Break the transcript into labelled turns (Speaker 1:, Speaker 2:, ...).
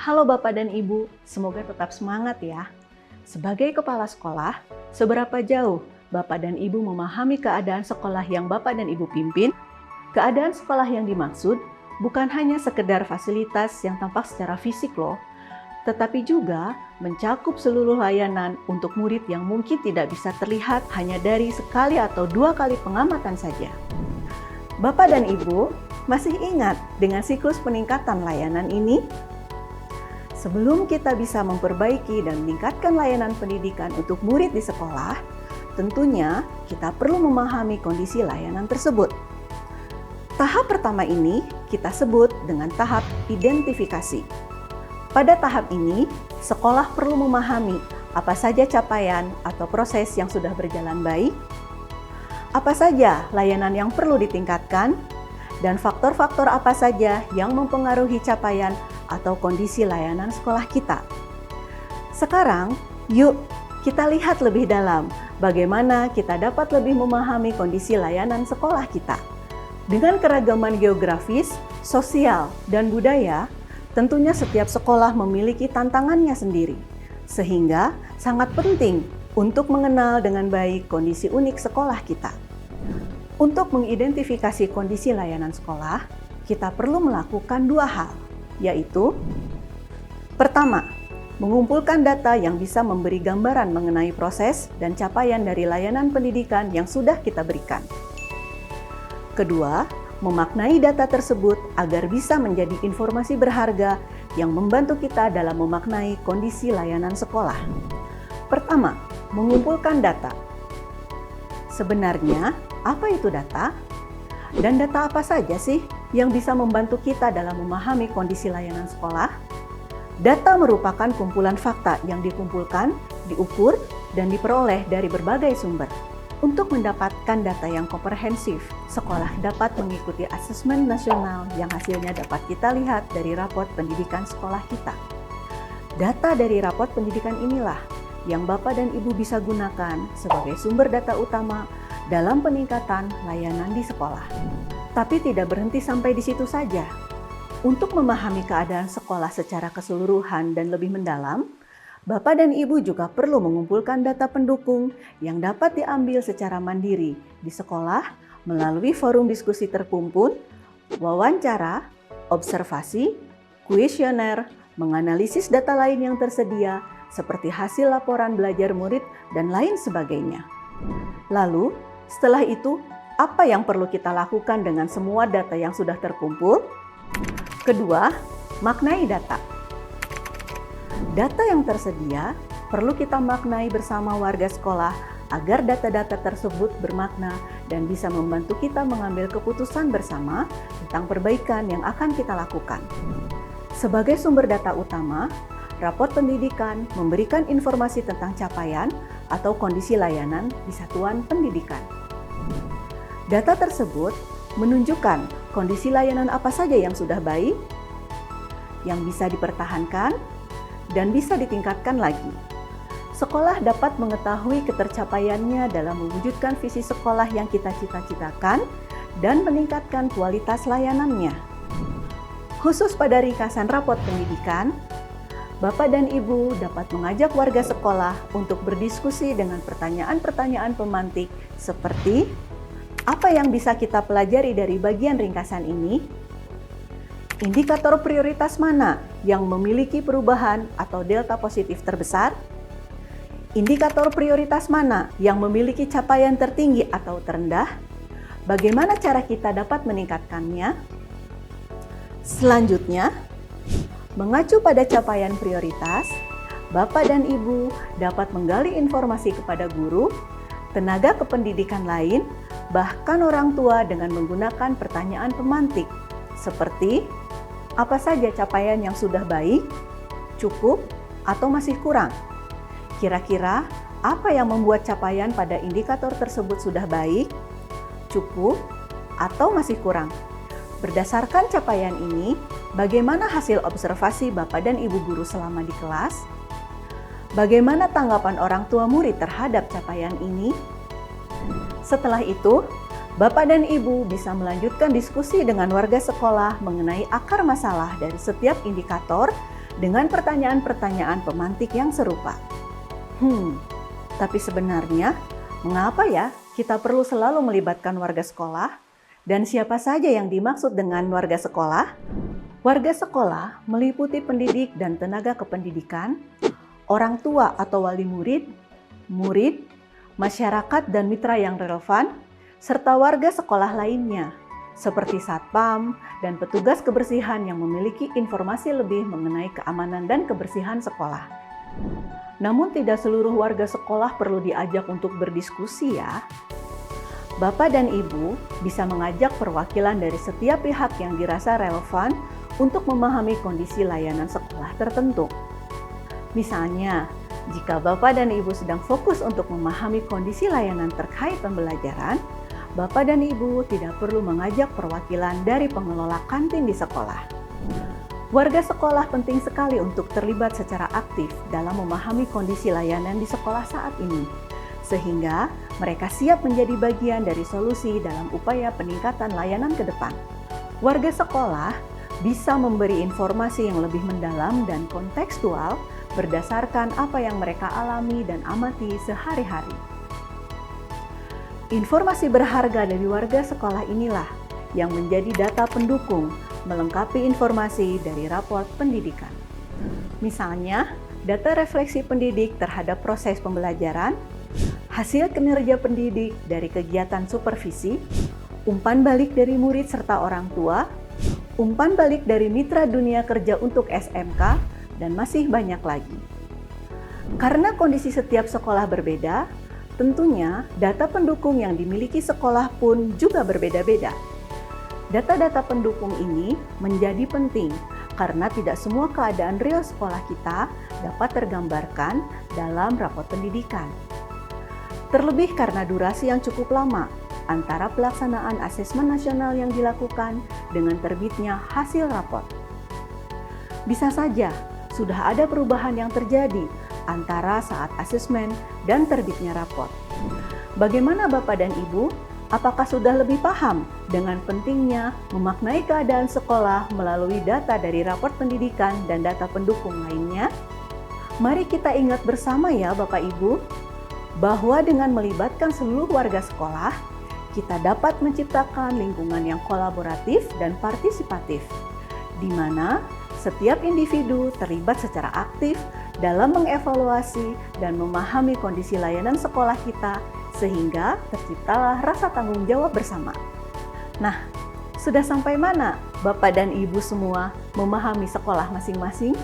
Speaker 1: Halo Bapak dan Ibu, semoga tetap semangat ya. Sebagai kepala sekolah, seberapa jauh Bapak dan Ibu memahami keadaan sekolah yang Bapak dan Ibu pimpin? Keadaan sekolah yang dimaksud bukan hanya sekedar fasilitas yang tampak secara fisik loh, tetapi juga mencakup seluruh layanan untuk murid yang mungkin tidak bisa terlihat hanya dari sekali atau dua kali pengamatan saja. Bapak dan Ibu masih ingat dengan siklus peningkatan layanan ini? Sebelum kita bisa memperbaiki dan meningkatkan layanan pendidikan untuk murid di sekolah, tentunya kita perlu memahami kondisi layanan tersebut. Tahap pertama ini kita sebut dengan tahap identifikasi. Pada tahap ini, sekolah perlu memahami apa saja capaian atau proses yang sudah berjalan baik, apa saja layanan yang perlu ditingkatkan, dan faktor-faktor apa saja yang mempengaruhi capaian atau kondisi layanan sekolah kita. Sekarang, yuk kita lihat lebih dalam bagaimana kita dapat lebih memahami kondisi layanan sekolah kita. Dengan keragaman geografis, sosial, dan budaya, tentunya setiap sekolah memiliki tantangannya sendiri, sehingga sangat penting untuk mengenal dengan baik kondisi unik sekolah kita. Untuk mengidentifikasi kondisi layanan sekolah, kita perlu melakukan dua hal, yaitu pertama, mengumpulkan data yang bisa memberi gambaran mengenai proses dan capaian dari layanan pendidikan yang sudah kita berikan. Kedua, memaknai data tersebut agar bisa menjadi informasi berharga yang membantu kita dalam memaknai kondisi layanan sekolah. Pertama, mengumpulkan data. Sebenarnya, apa itu data? Dan data apa saja sih yang bisa membantu kita dalam memahami kondisi layanan sekolah? Data merupakan kumpulan fakta yang dikumpulkan, diukur, dan diperoleh dari berbagai sumber. Untuk mendapatkan data yang komprehensif, sekolah dapat mengikuti asesmen nasional yang hasilnya dapat kita lihat dari raport pendidikan sekolah kita. Data dari raport pendidikan inilah yang Bapak dan Ibu bisa gunakan sebagai sumber data utama dalam peningkatan layanan di sekolah. Tapi tidak berhenti sampai di situ saja. Untuk memahami keadaan sekolah secara keseluruhan dan lebih mendalam, Bapak dan Ibu juga perlu mengumpulkan data pendukung yang dapat diambil secara mandiri di sekolah melalui forum diskusi terkumpul, wawancara, observasi, kuesioner, menganalisis data lain yang tersedia seperti hasil laporan belajar murid dan lain sebagainya. Lalu, setelah itu, apa yang perlu kita lakukan dengan semua data yang sudah terkumpul? Kedua, maknai data. Data yang tersedia perlu kita maknai bersama warga sekolah agar data-data tersebut bermakna dan bisa membantu kita mengambil keputusan bersama tentang perbaikan yang akan kita lakukan. Sebagai sumber data utama, raport pendidikan memberikan informasi tentang capaian atau kondisi layanan di satuan pendidikan. Data tersebut menunjukkan kondisi layanan apa saja yang sudah baik, yang bisa dipertahankan, dan bisa ditingkatkan lagi. Sekolah dapat mengetahui ketercapaiannya dalam mewujudkan visi sekolah yang kita cita-citakan dan meningkatkan kualitas layanannya. Khusus pada ringkasan raport pendidikan, Bapak dan Ibu dapat mengajak warga sekolah untuk berdiskusi dengan pertanyaan-pertanyaan pemantik seperti, apa yang bisa kita pelajari dari bagian ringkasan ini? Indikator prioritas mana yang memiliki perubahan atau delta positif terbesar? Indikator prioritas mana yang memiliki capaian tertinggi atau terendah? Bagaimana cara kita dapat meningkatkannya? Selanjutnya, mengacu pada capaian prioritas, Bapak dan Ibu dapat menggali informasi kepada guru, tenaga kependidikan lain, bahkan orang tua dengan menggunakan pertanyaan pemantik, seperti apa saja capaian yang sudah baik, cukup, atau masih kurang? Kira-kira apa yang membuat capaian pada indikator tersebut sudah baik, cukup, atau masih kurang? Berdasarkan capaian ini, bagaimana hasil observasi Bapak dan Ibu guru selama di kelas? Bagaimana tanggapan orang tua murid terhadap capaian ini? Setelah itu, Bapak dan Ibu bisa melanjutkan diskusi dengan warga sekolah mengenai akar masalah dari setiap indikator dengan pertanyaan-pertanyaan pemantik yang serupa. Tapi sebenarnya mengapa ya kita perlu selalu melibatkan warga sekolah? Dan siapa saja yang dimaksud dengan warga sekolah? Warga sekolah meliputi pendidik dan tenaga kependidikan, orang tua atau wali murid, murid, masyarakat dan mitra yang relevan, serta warga sekolah lainnya, seperti satpam dan petugas kebersihan yang memiliki informasi lebih mengenai keamanan dan kebersihan sekolah. Namun tidak seluruh warga sekolah perlu diajak untuk berdiskusi ya. Bapak dan Ibu bisa mengajak perwakilan dari setiap pihak yang dirasa relevan untuk memahami kondisi layanan sekolah tertentu. Misalnya, jika Bapak dan Ibu sedang fokus untuk memahami kondisi layanan terkait pembelajaran, Bapak dan Ibu tidak perlu mengajak perwakilan dari pengelola kantin di sekolah. Warga sekolah penting sekali untuk terlibat secara aktif dalam memahami kondisi layanan di sekolah saat ini, sehingga mereka siap menjadi bagian dari solusi dalam upaya peningkatan layanan ke depan. Warga sekolah bisa memberi informasi yang lebih mendalam dan kontekstual berdasarkan apa yang mereka alami dan amati sehari-hari. Informasi berharga dari warga sekolah inilah yang menjadi data pendukung melengkapi informasi dari raport pendidikan. Misalnya, data refleksi pendidik terhadap proses pembelajaran, hasil kinerja pendidik dari kegiatan supervisi, umpan balik dari murid serta orang tua, umpan balik dari mitra dunia kerja untuk SMK, dan masih banyak lagi. Karena kondisi setiap sekolah berbeda, tentunya data pendukung yang dimiliki sekolah pun juga berbeda-beda. Data-data pendukung ini menjadi penting karena tidak semua keadaan real sekolah kita dapat tergambarkan dalam rapot pendidikan. Terlebih karena durasi yang cukup lama antara pelaksanaan asesmen nasional yang dilakukan dengan terbitnya hasil rapot. Bisa saja sudah ada perubahan yang terjadi antara saat asesmen dan terbitnya rapot. Bagaimana Bapak dan Ibu? Apakah sudah lebih paham dengan pentingnya memaknai keadaan sekolah melalui data dari raport pendidikan dan data pendukung lainnya? Mari kita ingat bersama ya Bapak Ibu, bahwa dengan melibatkan seluruh warga sekolah, kita dapat menciptakan lingkungan yang kolaboratif dan partisipatif, di mana setiap individu terlibat secara aktif dalam mengevaluasi dan memahami kondisi layanan sekolah kita, sehingga terciptalah rasa tanggung jawab bersama. Nah, sudah sampai mana Bapak dan Ibu semua memahami sekolah masing-masing?